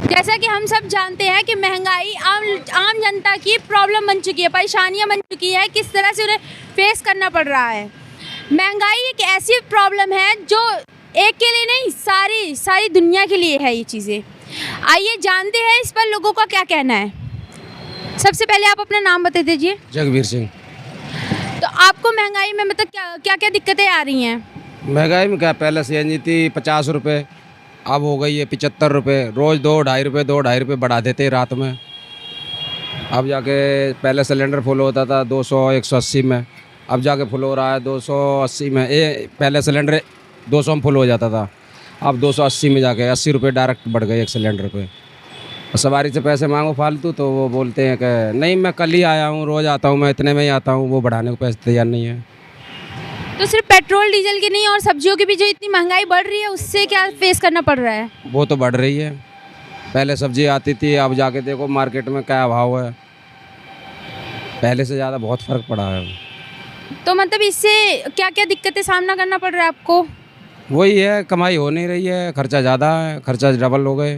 जैसा कि हम सब जानते हैं कि महंगाई आम जनता की प्रॉब्लम बन चुकी है, परेशानियां बन चुकी है, किस तरह से उन्हें फेस करना पड़ रहा है। महंगाई एक ऐसी प्रॉब्लम है जो एक के लिए नहीं, सारी दुनिया के लिए है ये चीज़ें। आइए जानते हैं इस पर लोगों का क्या कहना है। सबसे पहले आप अपना नाम बता दीजिए। जगवीर सिंह। तो आपको महंगाई में मतलब क्या क्या दिक्कतें आ रही हैं? महंगाई में क्या, पहले सीएनजी थी 50 रुपये, अब हो गई है 75 रुपये। रोज़ 2-2.5 रुपये बढ़ा देते रात में। अब जाके पहले सिलेंडर फुल होता था 200-180 में, अब जाके फुल हो रहा है 280 में। पहले सिलेंडर 200 में फुल हो जाता था, अब 280 में जाके 80 रुपये डायरेक्ट बढ़ गए एक सिलेंडर पे। और सवारी से पैसे मांगो फालतू तो वो बोलते हैं कि नहीं मैं कल ही आया हूँ, रोज़ आता हूँ मैं, इतने में ही आता हूँ। वो बढ़ाने को पैसे तैयार नहीं है। तो सिर्फ पेट्रोल डीजल की नहीं और सब्जियों की भी जो इतनी महंगाई बढ़ रही है उससे क्या फेस करना पड़ रहा है? वो तो बढ़ रही है। पहले सब्जी आती थी, अब जाके देखो मार्केट में क्या भाव है। पहले से ज़्यादा बहुत फ़र्क पड़ा है। तो मतलब इससे क्या क्या दिक्कतें सामना करना पड़ रहा है आपको? वही है, कमाई हो नहीं रही है, खर्चा ज़्यादा है, खर्चा डबल हो गए,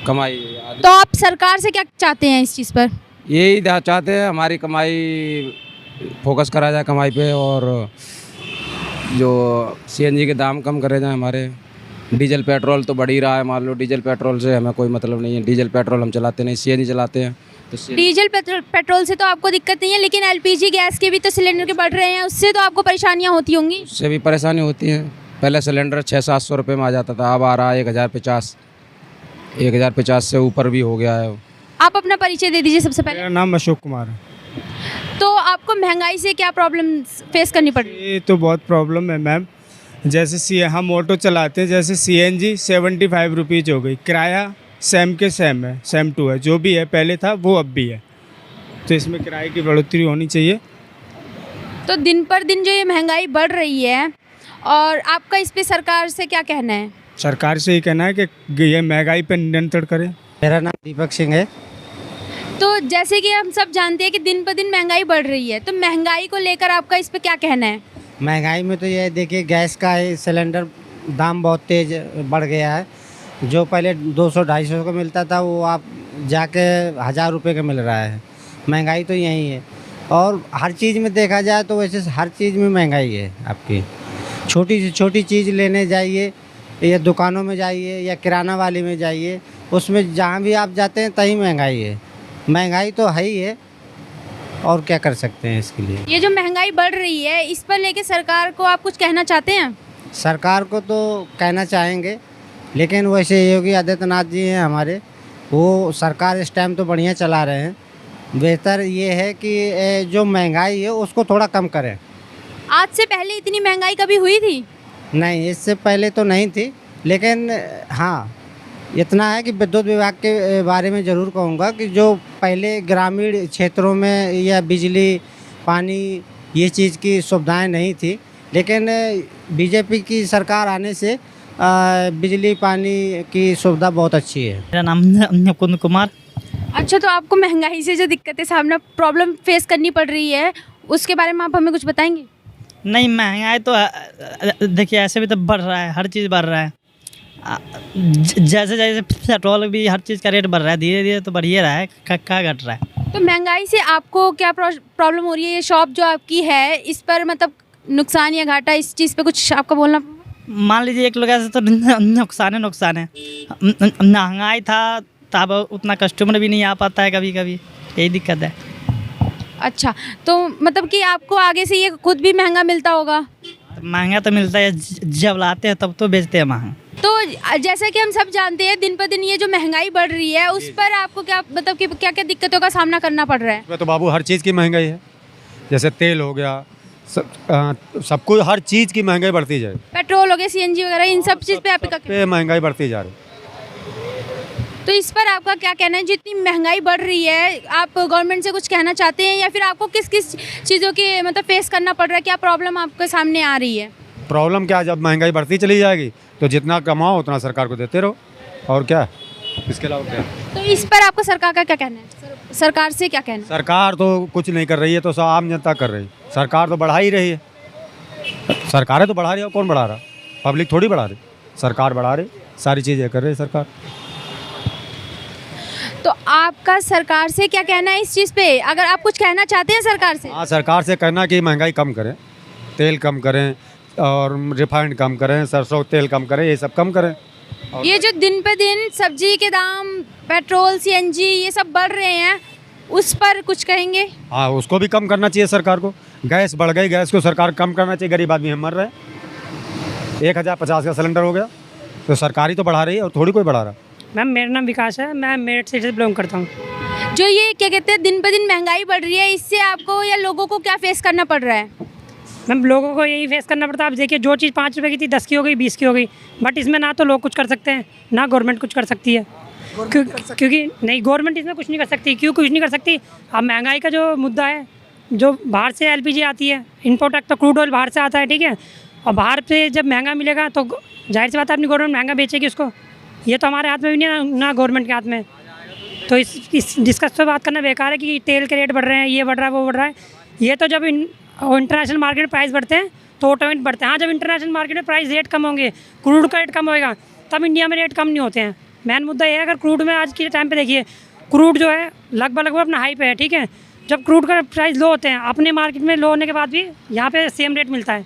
कमाई आधी। तो आप सरकार से क्या चाहते हैं इस चीज़ पर? यही चाहते हैं हमारी कमाई फोकस करा जाए कमाई पे, और जो सीएनजी के दाम कम करे जाए हमारे। डीजल पेट्रोल तो बढ़ ही रहा है, मान लो डीजल पेट्रोल से हमें कोई मतलब नहीं है। डीजल पेट्रोल हम चलाते नहीं, सीएनजी चलाते हैं। तो डीजल पेट्रोल से तो आपको दिक्कत नहीं है, लेकिन एलपीजी गैस के भी तो सिलेंडर के बढ़ रहे हैं, उससे तो आपको परेशानियां होती होंगी। उससे भी परेशानी होती है। पहले सिलेंडर 600-700 रुपये में आ जाता था, अब आ रहा है 1050। 1050 से ऊपर भी हो गया है। आप अपना परिचय दे दीजिए सबसे पहले। मेरा नाम अशोक कुमार है। तो आपको महंगाई से क्या प्रॉब्लम फेस करनी पड़ रही है? ये तो बहुत प्रॉब्लम है मैम। जैसे हम ऑटो चलाते हैं, जैसे सीएनजी 75 रुपीज़ हो गई, किराया सेम के सेम है, सेम टू है, जो भी है पहले था वो अब भी है। तो इसमें किराए की बढ़ोतरी होनी चाहिए। तो दिन पर दिन जो ये महंगाई बढ़ रही है, और आपका इस पे सरकार से क्या कहना है? सरकार से ही कहना है कि ये महंगाई पर नियंत्रण करें। मेरा नाम दीपक सिंह है। तो जैसे कि हम सब जानते हैं कि दिन पर दिन महंगाई बढ़ रही है, तो महंगाई को लेकर आपका इस पे क्या कहना है? महंगाई में तो ये देखिए, गैस का सिलेंडर दाम बहुत तेज़ बढ़ गया है। जो पहले 200-250 का मिलता था वो आप जाके 1000 रुपये का मिल रहा है। महंगाई तो यही है। और हर चीज़ में देखा जाए तो वैसे हर चीज़ में महंगाई है आपकी। छोटी से छोटी चीज़ लेने जाइए, या दुकानों में जाइए, या किराना वाले में जाइए, उसमें जहाँ भी आप जाते हैं तहीं महंगाई है। महंगाई तो है ही है, और क्या कर सकते हैं इसके लिए। ये जो महंगाई बढ़ रही है इस पर लेके सरकार को आप कुछ कहना चाहते हैं? सरकार को तो कहना चाहेंगे, लेकिन वैसे योगी आदित्यनाथ जी हैं हमारे, वो सरकार इस टाइम तो बढ़िया चला रहे हैं। बेहतर ये है कि जो महंगाई है उसको थोड़ा कम करें। आज से पहले इतनी महंगाई कभी हुई थी? नहीं, इससे पहले तो नहीं थी, लेकिन हाँ इतना है कि विद्युत विभाग के बारे में ज़रूर कहूँगा कि जो पहले ग्रामीण क्षेत्रों में या बिजली पानी ये चीज़ की सुविधाएं नहीं थी, लेकिन बीजेपी की सरकार आने से बिजली पानी की सुविधा बहुत अच्छी है। मेरा नाम मुकुंद कुमार। अच्छा, तो आपको महंगाई से जो दिक्कतें सामना प्रॉब्लम फेस करनी पड़ रही है उसके बारे में आप हमें कुछ बताएंगे? नहीं, महंगाई तो देखिए ऐसे भी तो बढ़ रहा है, हर चीज़ बढ़ रहा है। जैसे जैसे पेट्रोल भी, हर चीज़ का रेट बढ़ रहा है, धीरे धीरे तो बढ़ ही रहा है, क्या घट रहा है। तो महंगाई से आपको क्या प्रॉब्लम हो रही है? ये शॉप जो आपकी है इस पर मतलब नुकसान या घाटा, इस चीज़ पे कुछ आपका बोलना? मान लीजिए एक लोग ऐसे तो नुकसान है। महंगाई था तब उतना कस्टमर भी नहीं आ पाता है, कभी कभी यही दिक्कत है। अच्छा, तो मतलब कि आपको आगे से ये खुद भी महंगा मिलता होगा? महंगा तो मिलता है, जब लाते हैं तब तो बेचते हैं महंगा। तो जैसा कि हम सब जानते हैं दिन पर दिन ये जो महंगाई बढ़ रही है उस पर आपको क्या मतलब कि क्या क्या दिक्कतों का सामना करना पड़ रहा है? इसमें तो बाबू हर चीज़ की महंगाई है। जैसे तेल हो गया, सब कुछ, हर चीज़ की महंगाई बढ़ती जाए। पेट्रोल हो गया, सीएनजी वगैरह, इन सब चीज़ पे आपका पे महंगाई बढ़ती जा रही। तो इस पर आपका क्या कहना है? जितनी महंगाई बढ़ रही है, आप गवर्नमेंट से कुछ कहना चाहते हैं, या फिर आपको किस किस चीज़ों के मतलब फेस करना पड़ रहा है? क्या प्रॉब्लम आपके सामने आ रही है? प्रॉब्लम क्या, जब महंगाई बढ़ती चली जाएगी तो जितना कमाओ उतना सरकार को देते रहो, और क्या, इसके अलावा क्या। तो इस पर आपको सरकार का क्या कहना है? सरकार से क्या कहना है? सरकार तो कुछ नहीं कर रही है, तो सब आम जनता कर रही है। सरकार तो बढ़ा ही रही है, सरकारें तो बढ़ा रही है। कौन बढ़ा रहा? पब्लिक थोड़ी बढ़ा रही, सरकार बढ़ा रही, सारी चीज़ें कर रही है सरकार। तो आपका सरकार से क्या कहना है इस चीज़ पे? अगर आप कुछ कहना चाहते हैं सरकार से? हाँ, सरकार से कहना कि महंगाई कम करें, तेल कम करें और रिफाइंड कम करें, सरसों तेल कम करें, ये सब कम करें। ये जो दिन पे दिन सब्जी के दाम, पेट्रोल, सीएनजी ये सब बढ़ रहे हैं, उस पर कुछ कहेंगे? हाँ, उसको भी कम करना चाहिए सरकार को। गैस बढ़ गई, गैस को सरकार कम करना चाहिए। गरीब आदमी हम मर रहे हैं। 1050 का सिलेंडर हो गया, तो सरकार ही तो बढ़ा रही है और थोड़ी कोई बढ़ा रहा। मैम मेरा नाम विकास है, मैं मेरठ सिटी से बिलोंग करता हूँ। जो ये क्या कहते हैं दिन पे दिन महंगाई बढ़ रही है, इससे आपको या लोगों को क्या फेस करना पड़ रहा है? मैम लोगों को यही फेस करना पड़ता है। आप देखिए, जो चीज़ 5 रुपए की थी 10 की हो गई, 20 की हो गई। बट इसमें ना तो लोग कुछ कर सकते हैं, ना गवर्नमेंट कुछ कर सकती है। क्योंकि नहीं, गवर्नमेंट इसमें कुछ नहीं कर सकती। क्यों कुछ नहीं कर सकती? अब महंगाई का जो मुद्दा है, जो बाहर से LPG आती है, इम्पोर्ट तो क्रूड ऑयल बाहर से आता है, ठीक है। और बाहर से जब महंगा मिलेगा तो जाहिर सी बात है अपनी गवर्नमेंट महंगा बेचेगी उसको। ये तो हमारे हाथ में भी नहीं है, ना गवर्नमेंट के हाथ में। तो इस डिस्कस पे बात करना बेकार है कि तेल के रेट बढ़ रहे हैं, ये बढ़ रहा है, वो बढ़ रहा है। ये तो जब इंटरनेशनल मार्केट में प्राइस बढ़ते हैं तो ऑटोमेटिक बढ़ते हैं। हाँ, जब इंटरनेशनल मार्केट में प्राइस रेट कम होंगे, क्रूड का रेट कम होएगा, तब इंडिया में रेट कम नहीं होते हैं। मेन मुद्दा ये है, अगर क्रूड में आज के टाइम पे देखिए, क्रूड जो है लगभग अपना हाई पे है, ठीक है। जब क्रूड का प्राइस लो होते हैं, अपने मार्केट में लो होने के बाद भी यहाँ पे सेम रेट मिलता है,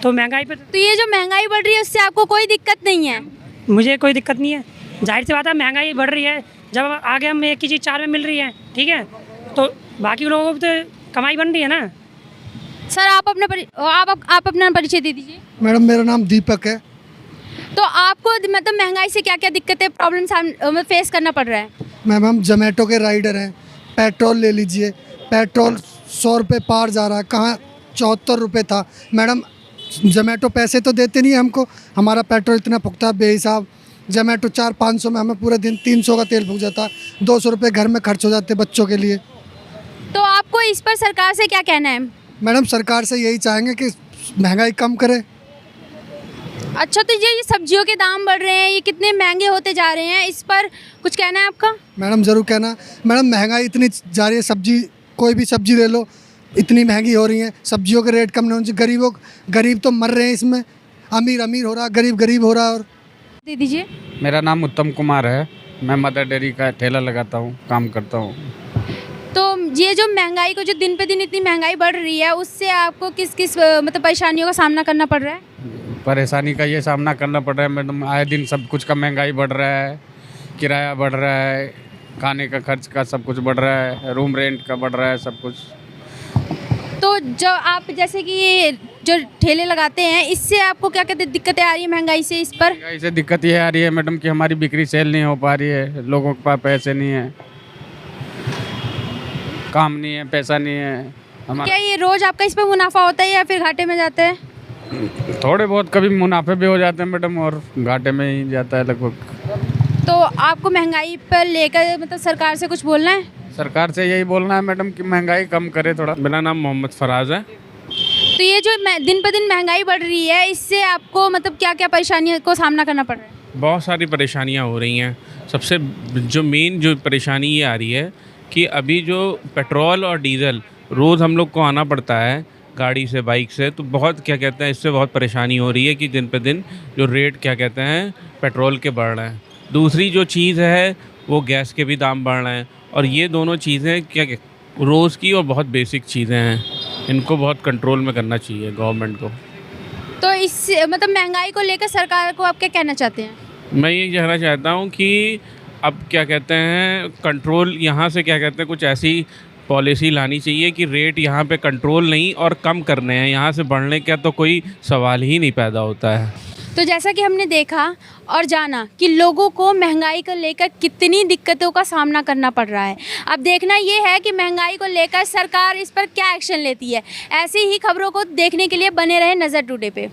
तो महंगाई पे तो ये जो महंगाई बढ़ रही है उससे आपको कोई दिक्कत नहीं है? मुझे कोई दिक्कत नहीं है। जाहिर सी बात है महंगाई बढ़ रही है, जब आगे हम एक ही चीज़ 4 में मिल रही है, ठीक है, तो बाकी लोगों को तो कमाई बन रही है ना। सर आप अपना परिचय दे दीजिए। मैडम मेरा नाम दीपक है। तो आपको मतलब महंगाई से क्या क्या दिक्कतें, प्रॉब्लम फेस करना पड़ रहा है? मैम हम जोमेटो के राइडर हैं। पेट्रोल ले लीजिए, पेट्रोल 100 रुपये पार जा रहा है, कहाँ 74 रुपये था। मैडम जोमेटो पैसे तो देते नहीं है हमको, हमारा पेट्रोल इतना फूकता है बेहिसाब। जोमेटो 400-500 में हमें पूरे दिन 300 का तेल फूक जाता, 200 रुपये घर में खर्च हो जाते बच्चों के लिए। तो आपको इस पर सरकार से क्या कहना है? मैडम सरकार से यही चाहेंगे कि महंगाई कम करे। अच्छा, तो ये सब्जियों के दाम बढ़ रहे हैं, ये कितने महंगे होते जा रहे हैं, इस पर कुछ कहना है आपका? मैडम ज़रूर कहना। मैडम महंगाई इतनी जा रही है, सब्जी कोई भी सब्जी ले लो इतनी महंगी हो रही है, सब्जियों के रेट कम नहीं होने चाहिए। गरीब तो मर रहे हैं इसमें, अमीर अमीर हो रहा, गरीब गरीब हो रहा। और दे दीजिए। मेरा नाम उत्तम कुमार है, मैं मदर डेयरी का ठेला लगाता हूँ, काम करता हूँ। तो ये जो महंगाई को, जो दिन पे दिन इतनी महंगाई बढ़ रही है, उससे आपको किस किस मतलब परेशानियों का सामना करना पड़ रहा है? परेशानी का ये सामना करना पड़ रहा है मैडम, आए दिन सब कुछ का महंगाई बढ़ रहा है, किराया बढ़ रहा है, खाने का खर्च का सब कुछ बढ़ रहा है, रूम रेंट का बढ़ रहा है, सब कुछ। तो जो आप जैसे कि ये जो ठेले लगाते हैं, इससे आपको क्या क्या दिक्कतें आ रही है महंगाई से? इस पर महंगाई से दिक्कत ये आ रही है मैडम कि हमारी बिक्री सेल नहीं हो पा रही है, लोगों के पास पैसे नहीं है, काम नहीं है, पैसा नहीं है हमारा। क्या ये रोज आपका इस पर मुनाफा होता है या फिर घाटे में जाता है? थोड़े बहुत कभी मुनाफे भी हो जाते हैं मैडम, और घाटे में ही जाता है लगभग। तो आपको महंगाई पर लेकर मतलब सरकार से कुछ बोलना है? सरकार से यही बोलना है मैडम कि महंगाई कम करे थोड़ा। मेरा नाम मोहम्मद फराज है। तो ये जो दिन पर दिन महंगाई बढ़ रही है, इससे आपको मतलब क्या क्या परेशानियों को सामना करना पड़ रहा है? बहुत सारी परेशानियां हो रही हैं। सबसे जो मेन जो परेशानी ये आ रही है कि अभी जो पेट्रोल और डीज़ल रोज़ हम लोग को आना पड़ता है गाड़ी से, बाइक से, तो बहुत क्या कहते हैं, इससे बहुत परेशानी हो रही है कि दिन पे दिन जो रेट क्या कहते हैं पेट्रोल के बढ़ रहे हैं। दूसरी जो चीज़ है वो गैस के भी दाम बढ़ रहे हैं, और ये दोनों चीज़ें क्या रोज़ की और बहुत बेसिक चीज़ें हैं, इनको बहुत कंट्रोल में करना चाहिए गवर्नमेंट को। तो इस मतलब महंगाई को लेकर सरकार को आप क्या कहना चाहते हैं? मैं ये कहना चाहता हूँ कि अब क्या कहते हैं कंट्रोल यहाँ से क्या कहते हैं कुछ ऐसी पॉलिसी लानी चाहिए कि रेट यहाँ पे कंट्रोल नहीं और कम करने हैं, यहाँ से बढ़ने का तो कोई सवाल ही नहीं पैदा होता है। तो जैसा कि हमने देखा और जाना कि लोगों को महंगाई को लेकर कितनी दिक्कतों का सामना करना पड़ रहा है। अब देखना ये है कि महंगाई को लेकर सरकार इस पर क्या एक्शन लेती है। ऐसी ही खबरों को देखने के लिए बने रहे नज़र टुडे पे।